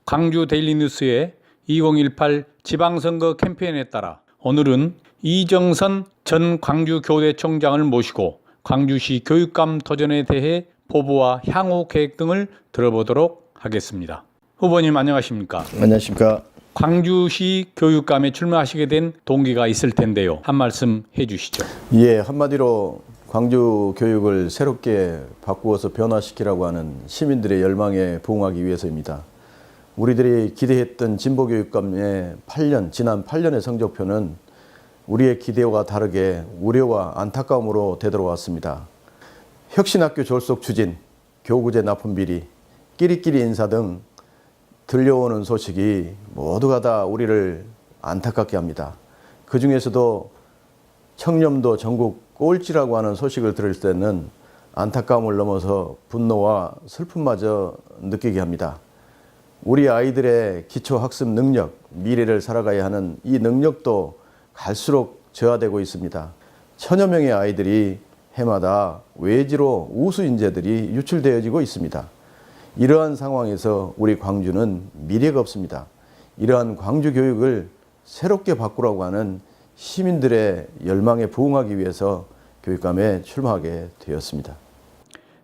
광주 데일리뉴스의 2018 지방선거 캠페인에 따라 오늘은 이정선 전 광주교대총장을 모시고 광주시 교육감 도전에 대해 포부와 향후 계획 등을 들어보도록 하겠습니다. 후보님 안녕하십니까? 안녕하십니까? 광주시 교육감에 출마하시게 된 동기가 있을 텐데요. 한 말씀 해주시죠. 예, 한마디로 광주 교육을 새롭게 바꾸어서 변화시키라고 하는 시민들의 열망에 부응하기 위해서입니다. 우리들이 기대했던 진보교육감의 지난 8년의 성적표는 우리의 기대와 다르게 우려와 안타까움으로 되돌아왔습니다. 혁신학교 졸속 추진, 교구제 납품 비리, 끼리끼리 인사 등 들려오는 소식이 모두가 다 우리를 안타깝게 합니다. 그 중에서도 청렴도 전국 꼴찌라고 하는 소식을 들을 때는 안타까움을 넘어서 분노와 슬픔마저 느끼게 합니다. 우리 아이들의 기초학습 능력, 미래를 살아가야 하는 이 능력도 갈수록 저하되고 있습니다. 천여 명의 아이들이 해마다 외지로 우수 인재들이 유출되어지고 있습니다. 이러한 상황에서 우리 광주는 미래가 없습니다. 이러한 광주 교육을 새롭게 바꾸라고 하는 시민들의 열망에 부응하기 위해서 교육감에 출마하게 되었습니다.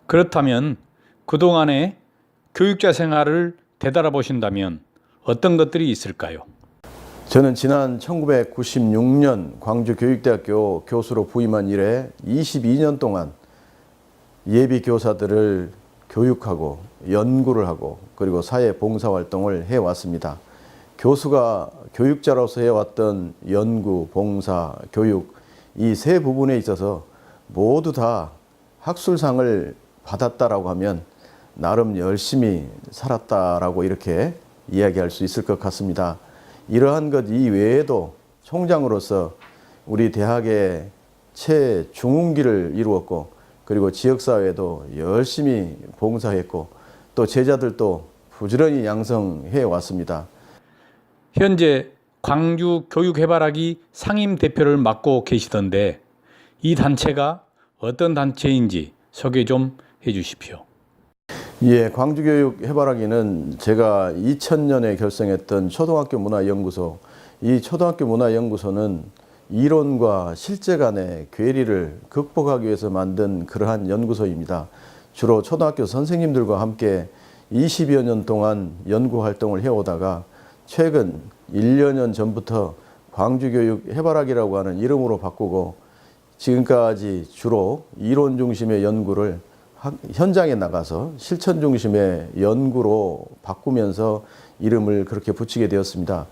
그렇다면 그동안의 교육자 생활을 되돌아보신다면 어떤 것들이 있을까요? 저는 지난 1996년 광주교육대학교 교수로 부임한 이래 22년 동안 예비 교사들을 교육하고 연구를 하고 그리고 사회 봉사활동을 해왔습니다. 교수가 교육자로서 해왔던 연구, 봉사, 교육 이 세 부분에 있어서 모두 다 학술상을 받았다라고 하면 나름 열심히 살았다라고 이렇게 이야기할 수 있을 것 같습니다. 이러한 것 이외에도 총장으로서 우리 대학의 최중흥기를 이루었고 그리고 지역사회도 열심히 봉사했고 또 제자들도 부지런히 양성해 왔습니다. 현재 광주 교육해바라기 상임대표를 맡고 계시던데 이 단체가 어떤 단체인지 소개 좀 해주십시오. 예, 광주교육 해바라기는 제가 2000년에 결성했던 초등학교 문화연구소, 이 초등학교 문화연구소는 이론과 실제 간의 괴리를 극복하기 위해서 만든 그러한 연구소입니다. 주로 초등학교 선생님들과 함께 20여 년 동안 연구 활동을 해오다가 최근 1여 년 전부터 광주교육 해바라기라고 하는 이름으로 바꾸고 지금까지 주로 이론 중심의 연구를 현장에 나가서 실천 중심의 연구로 바꾸면서 이름을 그렇게 붙이게 되었습니다.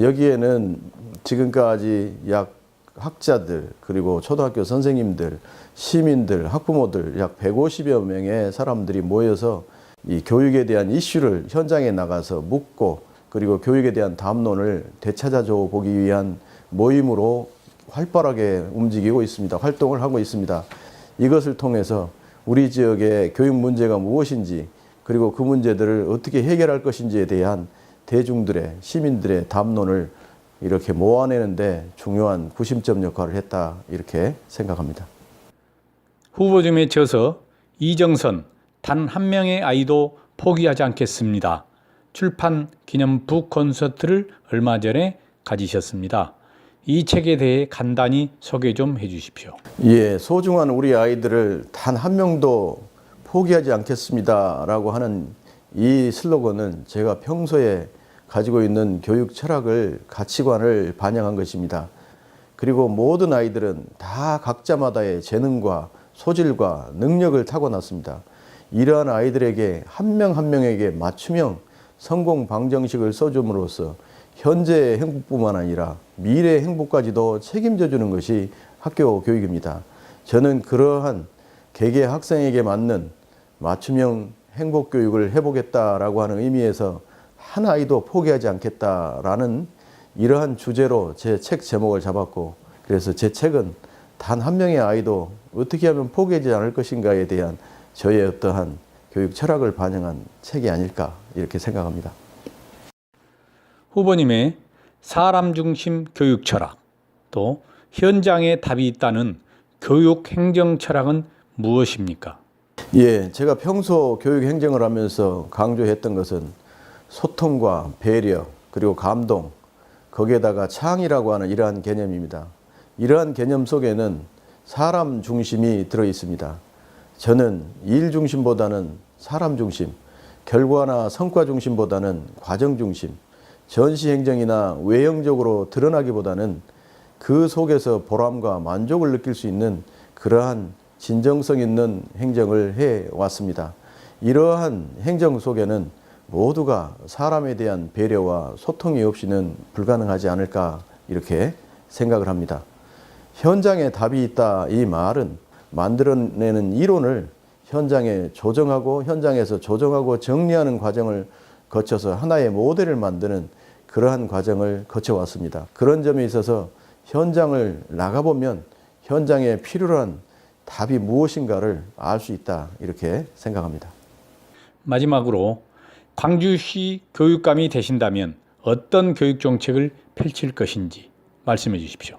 여기에는 지금까지 약 학자들 그리고 초등학교 선생님들, 시민들, 학부모들 약 150여 명의 사람들이 모여서 이 교육에 대한 이슈를 현장에 나가서 묻고 그리고 교육에 대한 담론을 되찾아줘 보기 위한 모임으로 활발하게 움직이고 있습니다. 활동을 하고 있습니다. 이것을 통해서 우리 지역의 교육 문제가 무엇인지 그리고 그 문제들을 어떻게 해결할 것인지에 대한 대중들의 시민들의 담론을 이렇게 모아내는데 중요한 구심점 역할을 했다 이렇게 생각합니다. 후보님에 져서 이정선 단 한 명의 아이도 포기하지 않겠습니다. 출판 기념 북 콘서트를 얼마 전에 가지셨습니다. 이 책에 대해 간단히 소개 좀 해주십시오. 예, 소중한 우리 아이들을 단 한 명도 포기하지 않겠습니다 라고 하는 이 슬로건은 제가 평소에 가지고 있는 교육 철학을 가치관을 반영한 것입니다. 그리고 모든 아이들은 다 각자마다의 재능과 소질과 능력을 타고났습니다. 이러한 아이들에게 한 명 한 명에게 맞춤형 성공 방정식을 써줌으로써 현재의 행복뿐만 아니라 미래의 행복까지도 책임져 주는 것이 학교 교육입니다. 저는 그러한 개개 학생에게 맞는 맞춤형 행복 교육을 해보겠다라고 하는 의미에서 한 아이도 포기하지 않겠다라는 이러한 주제로 제 책 제목을 잡았고 그래서 제 책은 단 한 명의 아이도 어떻게 하면 포기하지 않을 것인가에 대한 저의 어떠한 교육 철학을 반영한 책이 아닐까 이렇게 생각합니다. 후보님의 사람 중심 교육 철학, 또 현장에 답이 있다는 교육 행정 철학은 무엇입니까? 예, 제가 평소 교육 행정을 하면서 강조했던 것은 소통과 배려 그리고 감동 거기에다가 창의라고 하는 이러한 개념입니다. 이러한 개념 속에는 사람 중심이 들어 있습니다. 저는 일 중심보다는 사람 중심, 결과나 성과 중심보다는 과정 중심, 전시 행정이나 외형적으로 드러나기보다는 그 속에서 보람과 만족을 느낄 수 있는 그러한 진정성 있는 행정을 해 왔습니다. 이러한 행정 속에는 모두가 사람에 대한 배려와 소통이 없이는 불가능하지 않을까 이렇게 생각을 합니다. 현장에 답이 있다 이 말은 만들어내는 이론을 현장에 조정하고 현장에서 조정하고 정리하는 과정을 거쳐서 하나의 모델을 만드는 그러한 과정을 거쳐왔습니다. 그런 점에 있어서 현장을 나가보면 현장에 필요한 답이 무엇인가를 알 수 있다 이렇게 생각합니다. 마지막으로 광주시 교육감이 되신다면 어떤 교육 정책을 펼칠 것인지 말씀해 주십시오.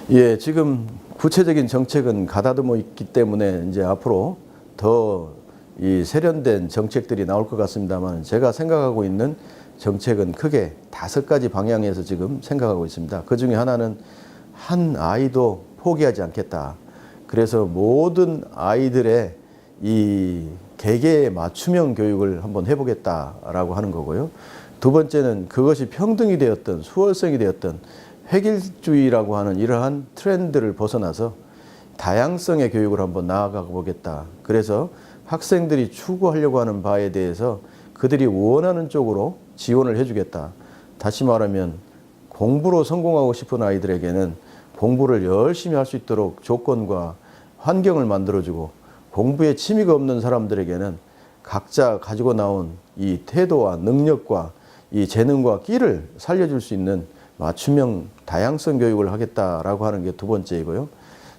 예, 지금 구체적인 정책은 가다듬어 있기 때문에 이제 앞으로 더 이 세련된 정책들이 나올 것 같습니다만 제가 생각하고 있는 정책은 크게 5가지 방향에서 지금 생각하고 있습니다. 그 중에 하나는 한 아이도 포기하지 않겠다. 그래서 모든 아이들의 이 개개의 맞춤형 교육을 한번 해보겠다라고 하는 거고요. 두 번째는 그것이 평등이 되었던 수월성이 되었던 획일주의라고 하는 이러한 트렌드를 벗어나서 다양성의 교육을 한번 나아가 보겠다. 그래서 학생들이 추구하려고 하는 바에 대해서 그들이 원하는 쪽으로 지원을 해주겠다. 다시 말하면 공부로 성공하고 싶은 아이들에게는 공부를 열심히 할 수 있도록 조건과 환경을 만들어주고 공부에 취미가 없는 사람들에게는 각자 가지고 나온 이 태도와 능력과 이 재능과 끼를 살려줄 수 있는 맞춤형 다양성 교육을 하겠다라고 하는 게 두 번째이고요.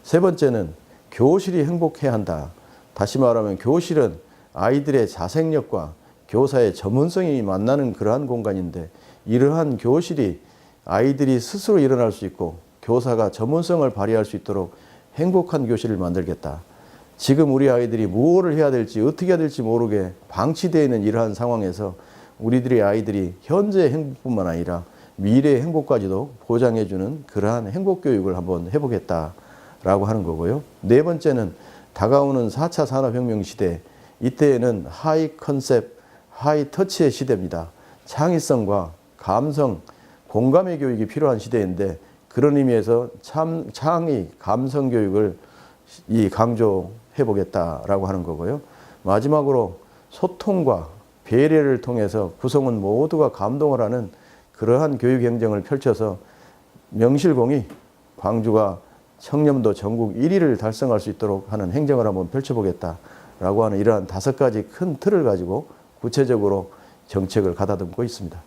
세 번째는 교실이 행복해야 한다. 다시 말하면 교실은 아이들의 자생력과 교사의 전문성이 만나는 그러한 공간인데 이러한 교실이 아이들이 스스로 일어날 수 있고 교사가 전문성을 발휘할 수 있도록 행복한 교실을 만들겠다. 지금 우리 아이들이 무엇을 해야 될지 어떻게 해야 될지 모르게 방치되어 있는 이러한 상황에서 우리들의 아이들이 현재의 행복뿐만 아니라 미래의 행복까지도 보장해주는 그러한 행복교육을 한번 해보겠다라고 하는 거고요. 네 번째는 다가오는 4차 산업혁명 시대, 이때에는 하이 컨셉, 하이 터치의 시대입니다. 창의성과 감성, 공감의 교육이 필요한 시대인데 그런 의미에서 창의, 감성 교육을 강조해보겠다라고 하는 거고요. 마지막으로 소통과 배려를 통해서 구성원 모두가 감동을 하는 그러한 교육 행정을 펼쳐서 명실공히 광주가 청렴도 전국 1위를 달성할 수 있도록 하는 행정을 한번 펼쳐보겠다라고 하는 이러한 5가지 큰 틀을 가지고 구체적으로 정책을 가다듬고 있습니다.